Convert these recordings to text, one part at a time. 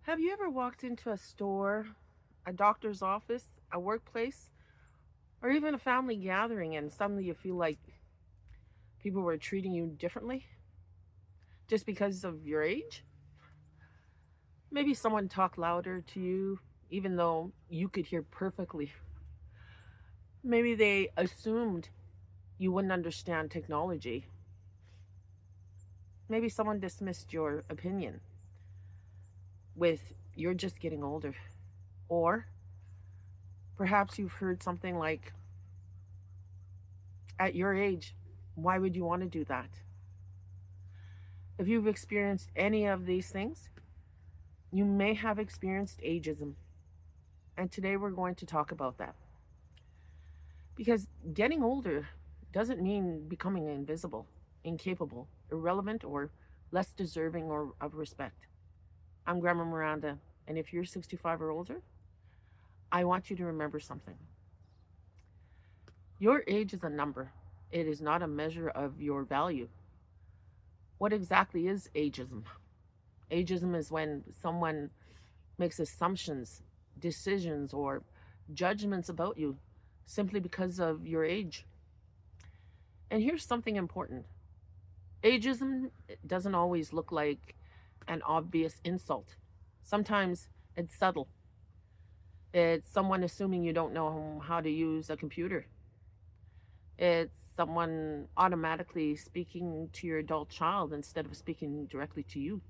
Have you ever walked into a store, a doctor's office, a workplace, or even a family gathering and suddenly you feel like people were treating you differently just because of your age? Maybe someone talked louder to you even though you could hear perfectly. Maybe they assumed you wouldn't understand technology. Maybe someone dismissed your opinion with you're just getting older. Or perhaps you've heard something like, at your age, why would you want to do that? If you've experienced any of these things, you may have experienced ageism. And today we're going to talk about that. Because getting older doesn't mean becoming invisible, incapable, irrelevant, or less deserving or of respect. I'm Grandma Miranda, and if you're 65 or older, I want you to remember something. Your age is a number. It is not a measure of your value. What exactly is ageism? Ageism is when someone makes assumptions, decisions, or judgments about you simply because of your age. And here's something important: ageism doesn't always look like an obvious insult, sometimes it's subtle. It's someone assuming you don't know how to use a computer, it's someone automatically speaking to your adult child instead of speaking directly to you.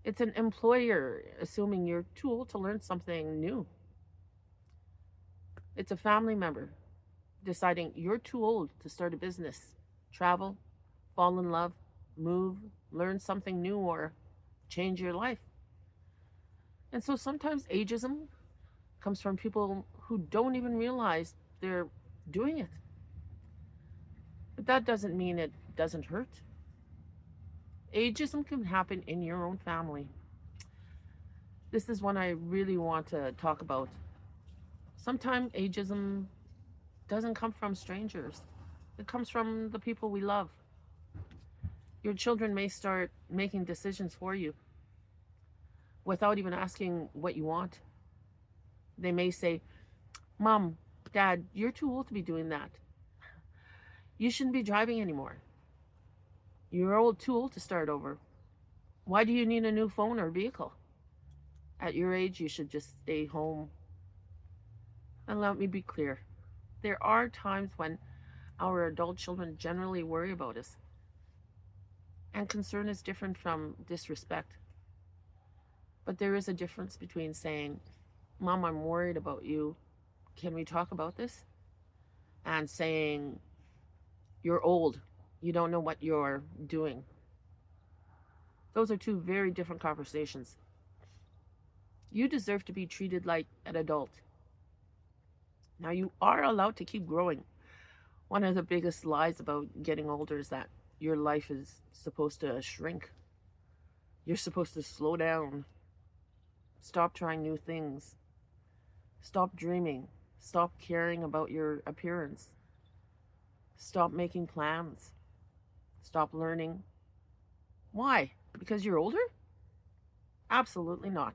It's an employer assuming you're too old to learn something new. It's a family member deciding you're too old to start a business, travel, fall in love, move, learn something new, or change your life. And so sometimes ageism comes from people who don't even realize they're doing it. But that doesn't mean it doesn't hurt. Ageism can happen in your own family. This is one I really want to talk about. Sometimes ageism doesn't come from strangers, it comes from the people we love. Your children may start making decisions for you without even asking what you want. They may say, Mom, Dad, you're too old to be doing that. You shouldn't be driving anymore. Too old to start over. Why do you need a new phone or vehicle? At your age, you should just stay home. And let me be clear, there are times when our adult children generally worry about us, and concern is different from disrespect. But there is a difference between saying, Mom, I'm worried about you. Can we talk about this? And saying, You're old. You don't know what you're doing. Those are two very different conversations. You deserve to be treated like an adult. Now, you are allowed to keep growing. One of the biggest lies about getting older is that your life is supposed to shrink. You're supposed to slow down, stop trying new things, stop dreaming, stop caring about your appearance, stop making plans, stop learning. Why? Because you're older? Absolutely not.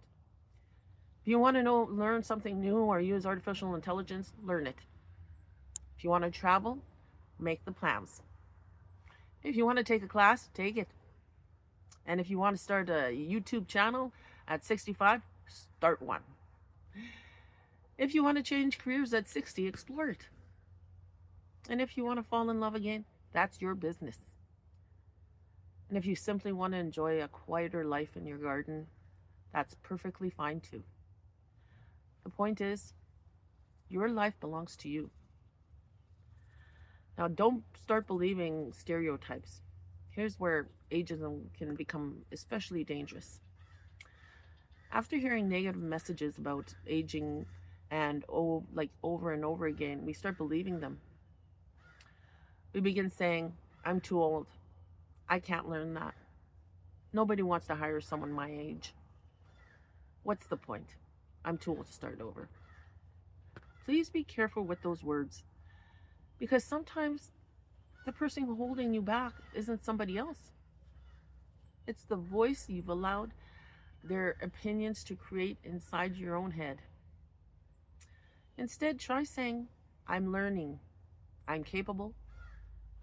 If you want to learn something new or use artificial intelligence, learn it. If you want to travel, make the plans. If you want to take a class, take it. And if you want to start a YouTube channel at 65, start one. If you want to change careers at 60, explore it. And if you want to fall in love again, that's your business. And if you simply want to enjoy a quieter life in your garden, that's perfectly fine too. The point is, your life belongs to you. Now, don't start believing stereotypes. Here's where ageism can become especially dangerous. After hearing negative messages about aging and over and over again, we start believing them. We begin saying, I'm too old. I can't learn that. Nobody wants to hire someone my age. What's the point? I'm too old to start over. Please be careful with those words, because sometimes the person holding you back isn't somebody else. It's the voice you've allowed their opinions to create inside your own head. Instead, try saying, I'm learning, I'm capable,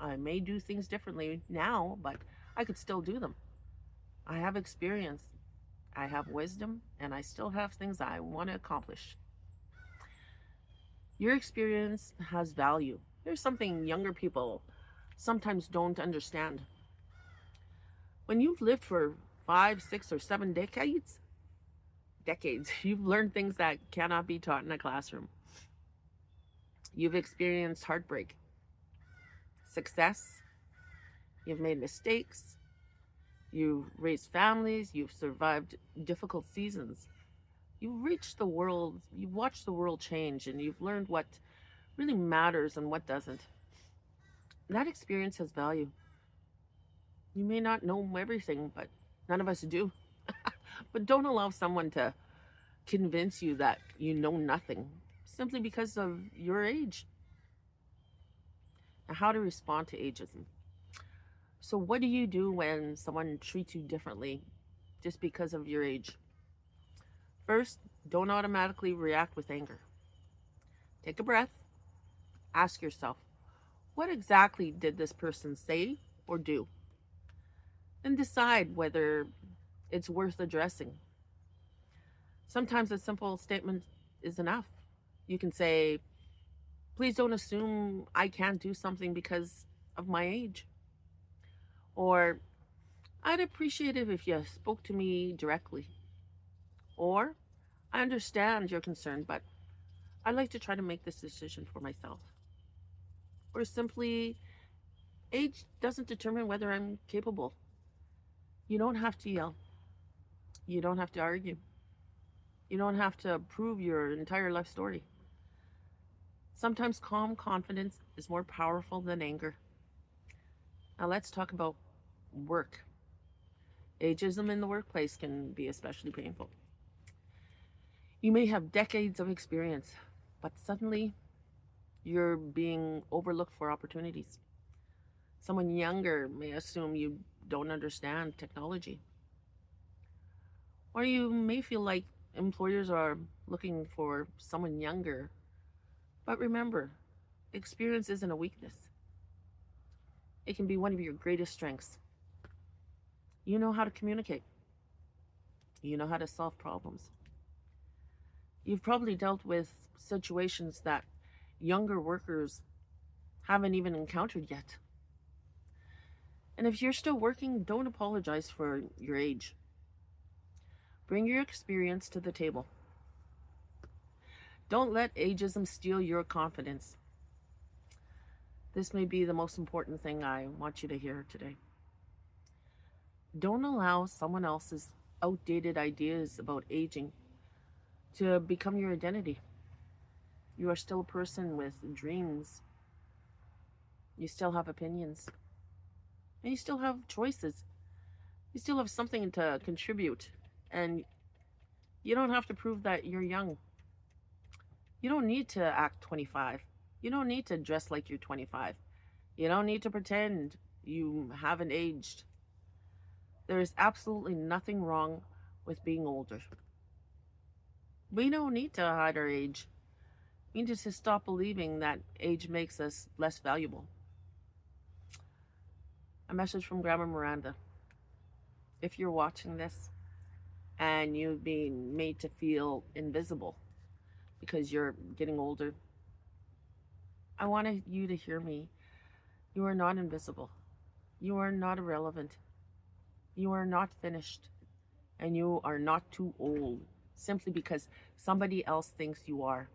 I may do things differently now, but I could still do them. I have experience, I have wisdom, and I still have things I want to accomplish. Your experience has value. There's something younger people sometimes don't understand. When you've lived for 5, 6, or 7 decades, you've learned things that cannot be taught in a classroom. You've experienced heartbreak, success, you've made mistakes, you've raised families, you've survived difficult seasons. You've reached the world, you've watched the world change, and you've learned what really matters and what doesn't. That experience has value. You may not know everything, but none of us do. But don't allow someone to convince you that you know nothing simply because of your age. Now, how to respond to ageism. So, what do you do when someone treats you differently just because of your age? First, don't automatically react with anger. Take a breath. Ask yourself, what exactly did this person say or do? And decide whether it's worth addressing. Sometimes a simple statement is enough. You can say, please don't assume I can't do something because of my age. Or, I'd appreciate it if you spoke to me directly. Or, I understand your concern, but I'd like to try to make this decision for myself. Or simply, age doesn't determine whether I'm capable. You don't have to yell. You don't have to argue. You don't have to prove your entire life story. Sometimes calm confidence is more powerful than anger. Now let's talk about work. Ageism in the workplace can be especially painful. You may have decades of experience, but suddenly you're being overlooked for opportunities. Someone younger may assume you don't understand technology. Or you may feel like employers are looking for someone younger. But remember, experience isn't a weakness. It can be one of your greatest strengths. You know how to communicate. You know how to solve problems. You've probably dealt with situations that younger workers haven't even encountered yet. And if you're still working, don't apologize for your age. Bring your experience to the table. Don't let ageism steal your confidence. This may be the most important thing I want you to hear today. Don't allow someone else's outdated ideas about aging to become your identity. You are still a person with dreams. You still have opinions. And you still have choices. You still have something to contribute. And you don't have to prove that you're young. You don't need to act 25. You don't need to dress like you're 25. You don't need to pretend you haven't aged. There is absolutely nothing wrong with being older. We don't need to hide our age. We need to stop believing that age makes us less valuable. A message from Grandma Miranda. If you're watching this and you've been made to feel invisible because you're getting older, I wanted you to hear me. You are not invisible. You are not irrelevant. You are not finished. And you are not too old simply because somebody else thinks you are.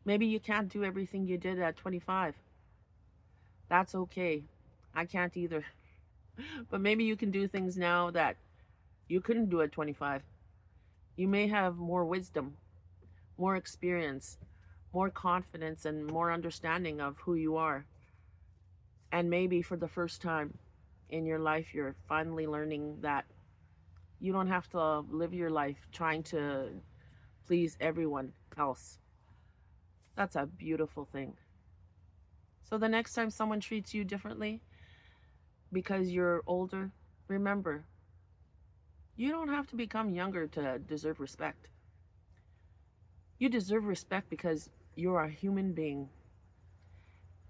Maybe you can't do everything you did at 25. That's okay. I can't either. But maybe you can do things now that you couldn't do at 25. You may have more wisdom, more experience, more confidence, and more understanding of who you are. And maybe for the first time in your life, you're finally learning that you don't have to live your life trying to please everyone else. That's a beautiful thing. So the next time someone treats you differently because you're older, remember, You don't have to become younger to deserve respect. You deserve respect because you're a human being.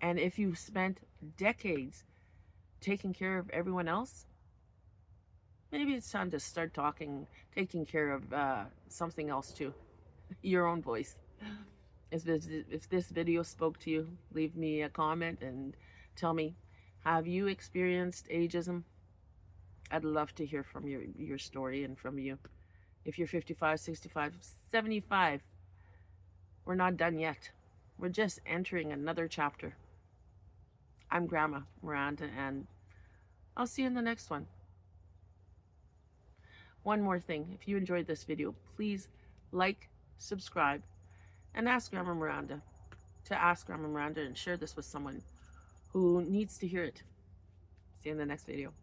And if you've spent decades taking care of everyone else, maybe it's time to start taking care of something else too. Your own voice. If this video spoke to you, leave me a comment and tell me, have you experienced ageism? I'd love to hear from your story and from you. If you're 55, 65, 75, we're not done yet. We're just entering another chapter. I'm Grandma Miranda, and I'll see you in the next one. One more thing, if you enjoyed this video, please like, subscribe, and ask Grandma Miranda to ask Grandma Miranda and share this with someone who needs to hear it. See you in the next video.